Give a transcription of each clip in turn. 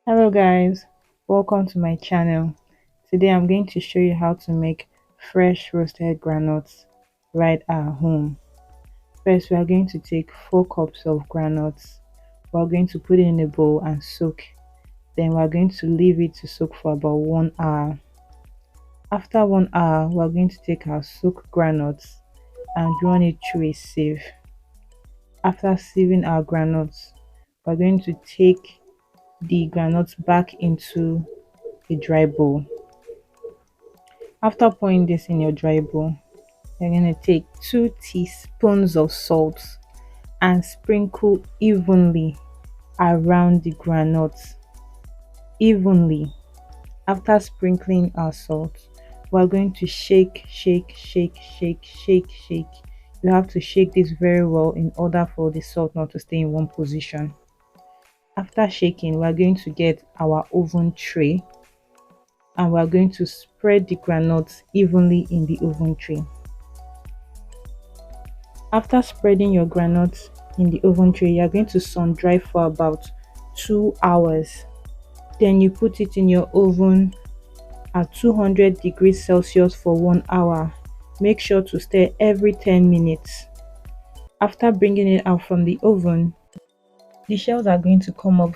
Hello guys, welcome to my channel. Today I'm going to show you how to make fresh roasted granuts right at home. First we are going to take 4 cups of granuts. We're going to put it in a bowl and soak. Then we're going to leave it to soak for about 1 hour. After 1 hour, we're going to take our soaked granuts and run it through a sieve. After sieving our granuts, we're going to take the granuts back into a dry bowl. After pouring this in your dry bowl, you're going to take 2 teaspoons of salt and sprinkle evenly around the granuts. Evenly. After sprinkling our salt, we're going to shake, shake, shake, shake, shake, shake. You have to shake this very well in order for the salt not to stay in one position. After shaking, we're going to get our oven tray and we're going to spread the granuts evenly in the oven tray. After spreading your granuts in the oven tray, you're going to sun dry for about 2 hours. Then you put it in your oven at 200 degrees Celsius for 1 hour. Make sure to stir every 10 minutes. After bringing it out from the oven, the shells are going to come up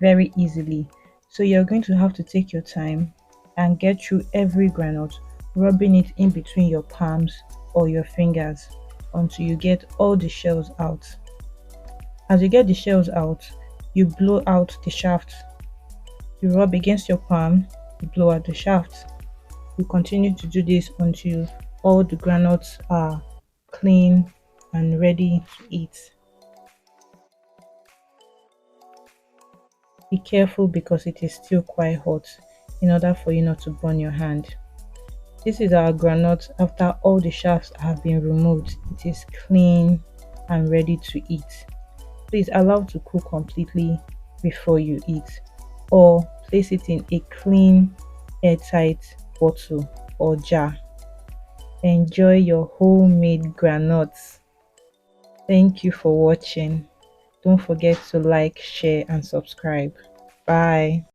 very easily. So you're going to have to take your time and get through every granite, rubbing it in between your palms or your fingers until you get all the shells out. As you get the shells out, you blow out the shaft. You rub against your palm, you blow out the shaft. You continue to do this until all the granules are clean and ready to eat. Be careful because it is still quite hot in order for you not to burn your hand. This is our granite after all the shafts have been removed. It is clean and ready to eat. Please allow it to cool completely before you eat, or place it in a clean airtight bottle or jar. Enjoy your homemade granuts. Thank you for watching. Don't forget to like, share and subscribe. Bye.